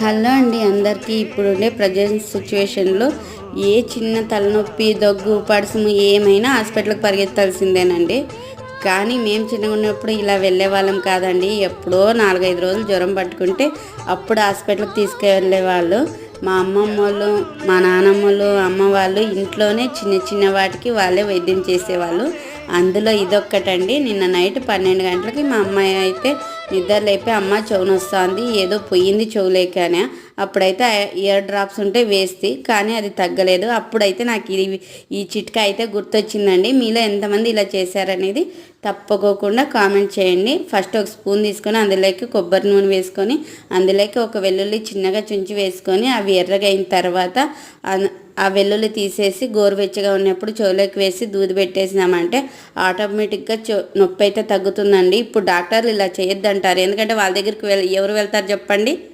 Hello అండి అందరికీ. ఇప్పుడుండే ప్రజెంట్ సిచ్యువేషన్లో ఏ చిన్న తలనొప్పి, దగ్గు, పడసము ఏమైనా హాస్పిటల్కి పరిగెత్తాల్సిందేనండి. కానీ మేము చిన్నగా ఉన్నప్పుడు ఇలా వెళ్ళే వాళ్ళం కాదండి. ఎప్పుడో 4-5 రోజులు జ్వరం పట్టుకుంటే అప్పుడు హాస్పిటల్కి తీసుకువెళ్ళేవాళ్ళు. మా అమ్మమ్మ వాళ్ళు, మా నానమ్మలు, అమ్మ వాళ్ళు ఇంట్లోనే చిన్న చిన్న వాటికి వాళ్ళే వైద్యం చేసేవాళ్ళు. అందులో ఇదొక్కటండి. నిన్న నైట్ 12 గంటలకి మా అమ్మాయి అయితే నిద్ర లేపి, అమ్మ చెవు నొస్తుంది, ఏదో పోయింది చెవులేకనే. అప్పుడైతే ఇయర్ డ్రాప్స్ ఉంటే వేస్తే కానీ అది తగ్గలేదు. అప్పుడైతే నాకు ఈ చిట్కా అయితే గుర్తొచ్చిందండి. మీలో ఎంతమంది ఇలా చేశారనేది తప్పకోకుండా కామెంట్ చేయండి. ఫస్ట్ ఒక స్పూన్ తీసుకొని అందులోకి కొబ్బరి నూనె వేసుకొని, అందులోకి ఒక వెల్లుల్లి చిన్నగా చుంచి వేసుకొని అవి ఎర్రగా అయిన తర్వాత ఆ వెల్లుల్లి తీసేసి గోరువెచ్చగా ఉన్నప్పుడు చెవులోకి వేసి దూది పెట్టేసినామంటే ఆటోమేటిక్గా నొప్పి అయితే తగ్గుతుందండి. ఇప్పుడు డాక్టర్లు ఇలా చేయొద్దంటారు, ఎందుకంటే వాళ్ళ దగ్గరికి ఎవరు వెళ్తారు చెప్పండి.